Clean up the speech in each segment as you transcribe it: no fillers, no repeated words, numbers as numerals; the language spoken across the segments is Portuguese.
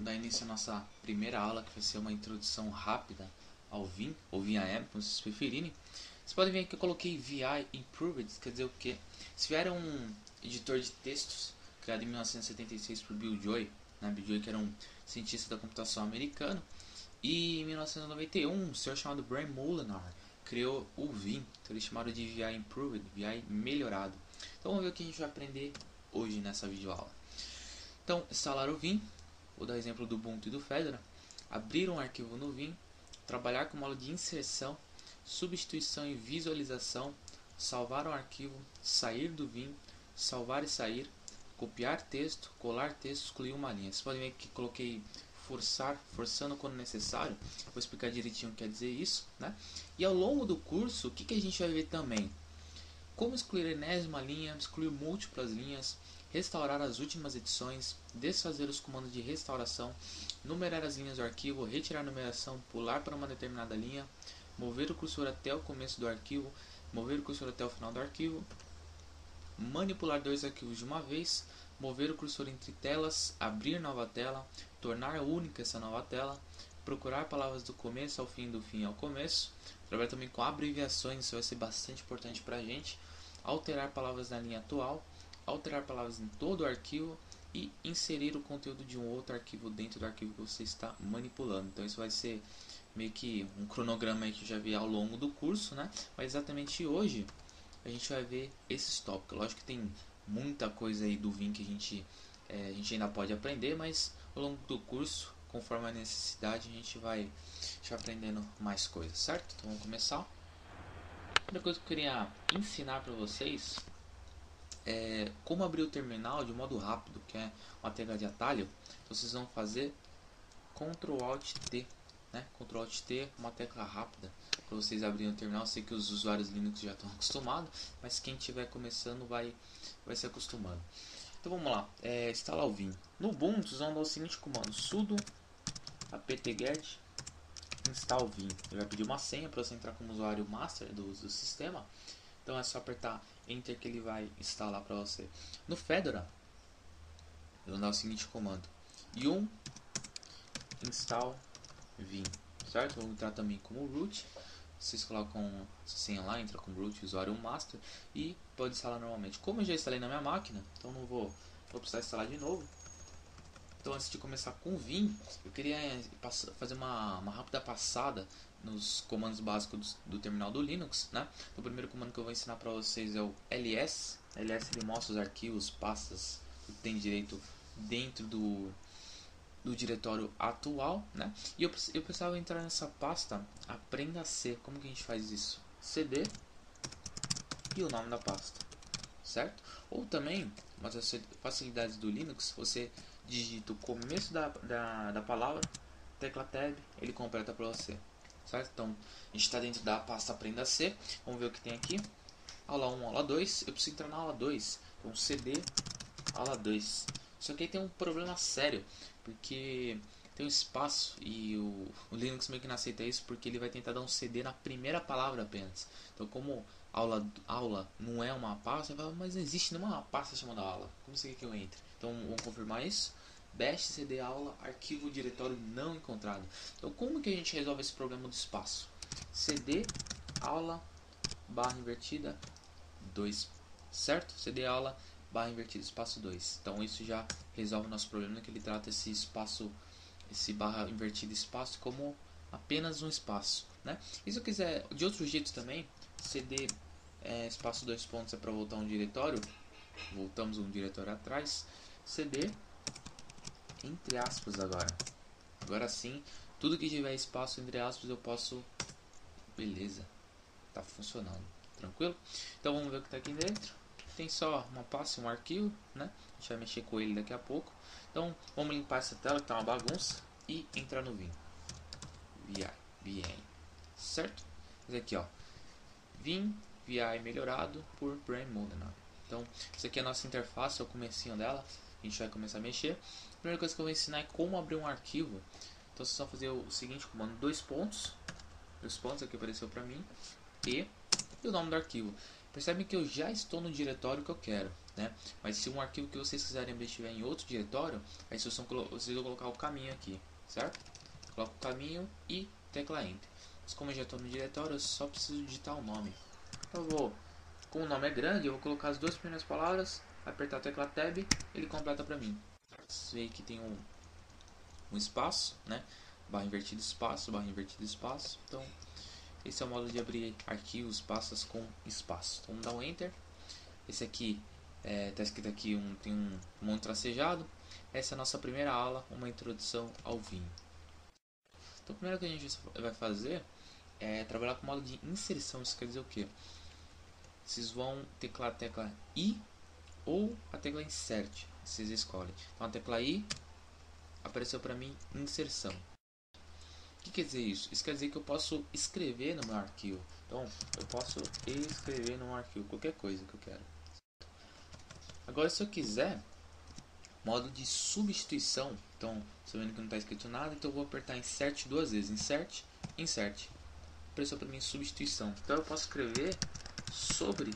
dar início à nossa primeira aula, que vai ser uma introdução rápida ao Vim, ou Vim.am, como vocês preferirem. Vocês podem ver que eu coloquei VI Improved, quer dizer o quê? Se vier um editor de textos criado em 1976 por Bill Joy, né? Bill Joy, que era um cientista da computação americano, e em 1991 um senhor chamado Brian Molinar criou o Vim, então eles chamaram de VI Improved, VI melhorado. Então vamos ver o que a gente vai aprender hoje nessa videoaula. Então, instalar o Vim, vou dar exemplo do Ubuntu e do Fedora, abrir um arquivo no Vim, trabalhar com modo de inserção, substituição e visualização, salvar um arquivo, sair do Vim, salvar e sair, copiar texto, colar texto, excluir uma linha. Vocês podem ver que coloquei forçando quando necessário. Vou explicar direitinho o que quer dizer isso, né? E ao longo do curso, o que a gente vai ver também? Como excluir a enésima linha, excluir múltiplas linhas, restaurar as últimas edições, desfazer os comandos de restauração, numerar as linhas do arquivo, retirar a numeração, pular para uma determinada linha, mover o cursor até o começo do arquivo, mover o cursor até o final do arquivo, manipular dois arquivos de uma vez, mover o cursor entre telas, abrir nova tela, tornar única essa nova tela, procurar palavras do começo ao fim, do fim ao começo, trabalhar também com abreviações, isso vai ser bastante importante para a gente, alterar palavras na linha atual, alterar palavras em todo o arquivo e inserir o conteúdo de um outro arquivo dentro do arquivo que você está manipulando. Então isso vai ser meio que um cronograma aí que eu já vi ao longo do curso, né? Mas exatamente hoje a gente vai ver esses tópicos. Lógico que tem muita coisa aí do Vim que a gente ainda pode aprender, mas ao longo do curso, conforme a necessidade, a gente vai aprendendo mais coisas, certo? Então vamos começar. A primeira coisa que eu queria ensinar para vocês é como abrir o terminal de modo rápido, que é uma tecla de atalho. Então vocês vão fazer Ctrl Alt T, né? Ctrl Alt T é uma tecla rápida para vocês abrirem o terminal. Eu sei que os usuários Linux já estão acostumados, mas quem estiver começando vai se acostumando. Então vamos lá, instalar o Vim. No Ubuntu vocês vão dar o seguinte comando: sudo apt-get install Vim. Ele vai pedir uma senha para você entrar como usuário master do sistema. Então é só apertar Enter que ele vai instalar para você. No Fedora, eu vou dar o seguinte comando: yum install Vim, certo? Vou entrar também como root. Vocês colocam a senha lá, entra com root, usuário master e pode instalar normalmente. Como eu já instalei na minha máquina, então não vou precisar instalar de novo. Então antes de começar com o Vim, eu queria fazer uma rápida passada nos comandos básicos do terminal do Linux, né? Então, o primeiro comando que eu vou ensinar para vocês é o ls. ls ele mostra os arquivos, pastas que tem direito dentro do diretório atual, né? E eu precisava entrar nessa pasta aprenda a ser. Como que a gente faz isso? cd e o nome da pasta, certo? Ou também, uma das facilidades do Linux, você digita o começo da palavra, tecla tab, ele completa para você, certo? Então, a gente está dentro da pasta aprenda a ser. Vamos ver o que tem aqui. Aula 1, aula 2. Eu preciso entrar na aula 2. Então, cd, aula 2. Só que aí tem um problema sério, porque tem um espaço e o Linux meio que não aceita isso, porque ele vai tentar dar um CD na primeira palavra apenas. Então, como aula não é uma pasta, vai falar, mas não existe nenhuma pasta chamada aula. Como você quer que eu entre? Então, vamos confirmar isso. Bash cd aula, arquivo diretório não encontrado. Então, como que a gente resolve esse problema do espaço? cd aula barra invertida 2, certo? cd aula barra invertida espaço 2. Então isso já resolve o nosso problema, que ele trata esse espaço, esse barra invertida espaço como apenas um espaço, né? E se eu quiser de outro jeito também, cd espaço 2 pontos é para voltar um diretório, voltamos um diretório atrás, cd entre aspas agora sim, tudo que tiver espaço entre aspas eu posso, beleza, tá funcionando, tranquilo? Então vamos ver o que está aqui dentro. Tem só uma pasta, um arquivo, né? A gente vai mexer com ele daqui a pouco. Então vamos limpar essa tela que tá uma bagunça e entrar no Vim. Vim, certo? Esse aqui, ó, Vim VI melhorado por Brian Molinar. Então isso aqui é a nossa interface, é o comecinho dela. A gente vai começar a mexer. A primeira coisa que eu vou ensinar é como abrir um arquivo. Então vocês vão fazer o seguinte comando: dois pontos aqui apareceu para mim, e o nome do arquivo. Percebem que eu já estou no diretório que eu quero. né? Mas se um arquivo que vocês quiserem abrir estiver em outro diretório, aí vocês vão colocar o caminho aqui, certo? Coloco o caminho e tecla Enter. Mas como eu já estou no diretório, eu só preciso digitar o nome. Então eu vou, como o nome é grande, eu vou colocar as duas primeiras palavras, apertar a tecla Tab, ele completa para mim. Você vê que tem um espaço, né? Barra invertido espaço, barra invertido espaço. Então esse é o modo de abrir arquivos, pastas com espaço. Então vamos dar um Enter. Esse aqui está escrito aqui, tem um monte tracejado. Essa é a nossa primeira aula, uma introdução ao Vim. Então, o primeiro que a gente vai fazer é trabalhar com o modo de inserção. Isso quer dizer o quê? Vocês vão teclar a tecla I ou a tecla Insert. Vocês escolhem. Então, a tecla I apareceu para mim inserção. O que quer dizer isso? Isso quer dizer que eu posso escrever no meu arquivo. Então, eu posso escrever no meu arquivo qualquer coisa que eu quero. Agora, se eu quiser, modo de substituição. Então, se eu vendo que não está escrito nada, então eu vou apertar Insert duas vezes. Insert, Insert. Apareceu para mim substituição. Então, eu posso escrever sobre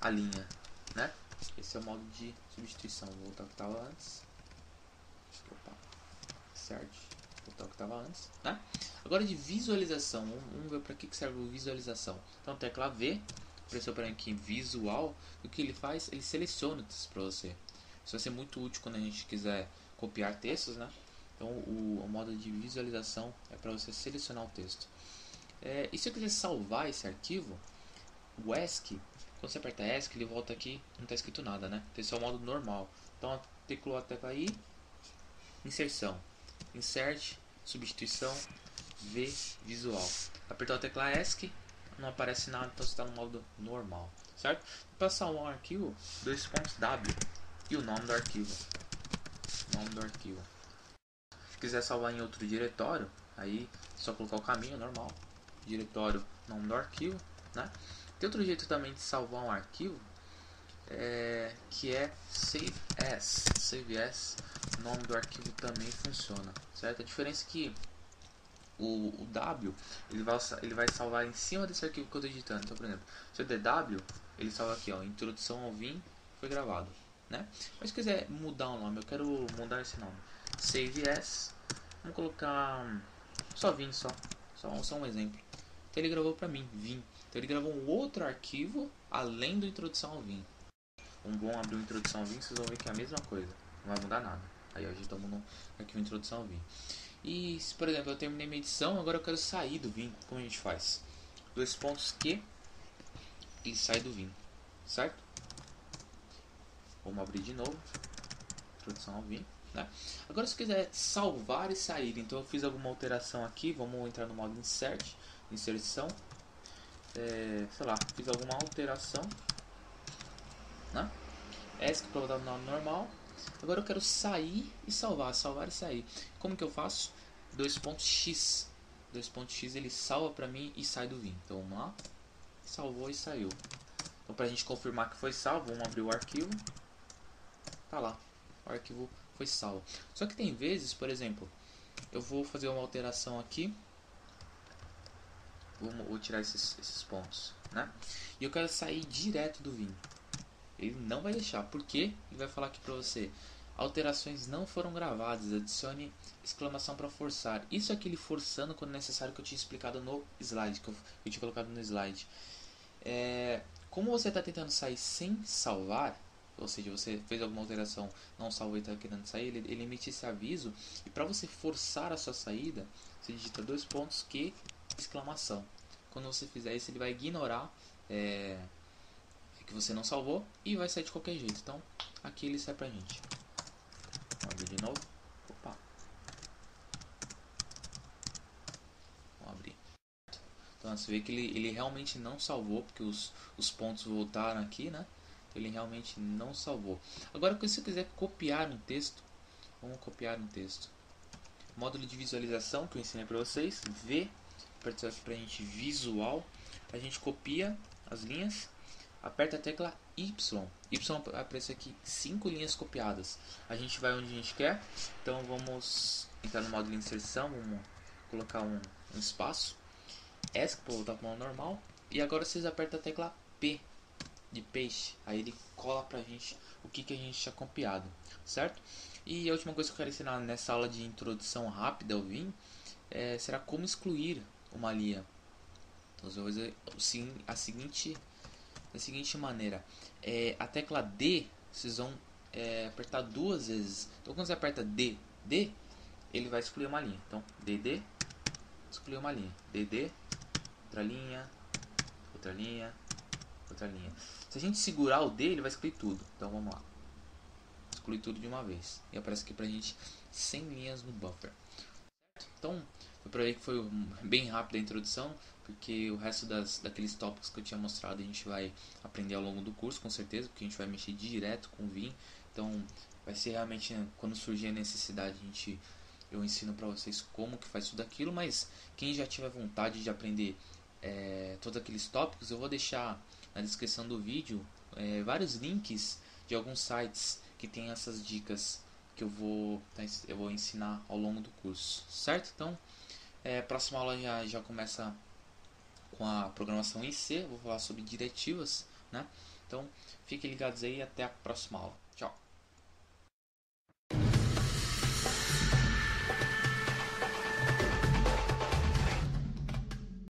a linha, né? Esse é o modo de substituição. Vou voltar ao que estava antes. Opa. Insert. Voltar ao que estava antes, né? Agora de visualização. Vamos ver para que serve a visualização. Então, tecla V. Apareceu para mim aqui visual. O que ele faz? Ele seleciona o texto para você. Isso vai ser muito útil quando a gente quiser copiar textos, né? Então o modo de visualização é para você selecionar o texto. E se eu quiser salvar esse arquivo, o ESC, quando você aperta ESC, ele volta aqui, não está escrito nada, né? Então esse é o modo normal. Então teclou a tecla I, inserção, insert, substituição, V, visual. Apertou a tecla ESC, não aparece nada, então você está no modo normal, certo? Para salvar um arquivo, dois pontos W e o nome do arquivo. Se quiser salvar em outro diretório, aí é só colocar o caminho normal. Diretório, nome do arquivo, né? Tem outro jeito também de salvar um arquivo, que é Save As. Save As, o nome do arquivo também funciona, certo? A diferença é que o W ele vai salvar em cima desse arquivo que eu estou digitando. Então, por exemplo, se eu der W, ele salva aqui, ó, introdução ao Vim foi gravado, né? Mas se quiser mudar o nome, eu quero mudar esse nome. Save As, vamos colocar só Vim, só um exemplo. Então ele gravou para mim Vim. Então ele gravou um outro arquivo além do introdução ao Vim. Vamos abrir o introdução ao Vim, vocês vão ver que é a mesma coisa, não vai mudar nada. Aí a gente estamos no arquivo introdução ao Vim. E se, por exemplo, eu terminei minha edição, agora eu quero sair do Vim, como a gente faz? Dois pontos Q e sai do Vim, certo? Vamos abrir de novo, introdução ao Vim, né? Agora se quiser salvar e sair, então eu fiz alguma alteração aqui, vamos entrar no modo Insert, inserção, sei lá, fiz alguma alteração, né? ESC para botar no nome normal. Agora eu quero sair e salvar e sair. Como que eu faço? Dois pontos X ele salva para mim e sai do Vim. Então vamos lá, salvou e saiu. Então para a gente confirmar que foi salvo, vamos abrir o arquivo. Tá lá, o arquivo foi salvo. Só que tem vezes, por exemplo, eu vou fazer uma alteração aqui. Vou tirar esses pontos, né? E eu quero sair direto do Vim. Ele não vai deixar, porque ele vai falar aqui pra você: alterações não foram gravadas, adicione exclamação para forçar. Isso é aquele forçando quando necessário que eu tinha explicado no slide, que eu tinha colocado no slide. Como você está tentando sair sem salvar, ou seja, você fez alguma alteração, não salvou e está querendo sair, ele emite esse aviso, e para você forçar a sua saída, você digita dois pontos Q, exclamação. Quando você fizer isso, ele vai ignorar que você não salvou e vai sair de qualquer jeito. Então aqui ele sai pra gente. Vamos abrir de novo. Opa. Vamos abrir. Então você vê que ele realmente não salvou, porque os pontos voltaram aqui, né? Então, ele realmente não salvou. Agora, se eu quiser copiar um texto, vamos copiar um texto. Módulo de visualização que eu ensinei para vocês. V, aperta aqui pra gente visual. A gente copia as linhas. Aperta a tecla Y. Y aparece aqui 5 linhas copiadas. A gente vai onde a gente quer. Então vamos entrar no módulo de inserção. Vamos colocar um espaço. ESC para voltar para o modo normal. E agora vocês apertam a tecla P. de paste, aí ele cola pra gente o que a gente tinha copiado, certo? E a última coisa que eu quero ensinar nessa aula de introdução rápida ao Vim será como excluir uma linha. Então eu vou fazer da seguinte maneira: a tecla D vocês vão apertar duas vezes. Então quando você aperta D, ele vai excluir uma linha. Então DD, excluir uma linha. DD, outra linha, outra linha, outra linha. Se a gente segurar o D, ele vai excluir tudo. Então vamos lá. Excluir tudo de uma vez. E aparece aqui pra gente 100 linhas no buffer. Então, foi por aí que foi bem rápida a introdução, porque o resto daqueles tópicos que eu tinha mostrado a gente vai aprender ao longo do curso, com certeza, porque a gente vai mexer direto com o Vim. Então, vai ser realmente, quando surgir a necessidade, eu ensino para vocês como que faz tudo aquilo, mas quem já tiver vontade de aprender todos aqueles tópicos, eu vou deixar na descrição do vídeo vários links de alguns sites que tem essas dicas que eu vou ensinar ao longo do curso, certo? Então, próxima aula já começa com a programação em C, vou falar sobre diretivas, né? Então, fiquem ligados aí e até a próxima aula. Tchau!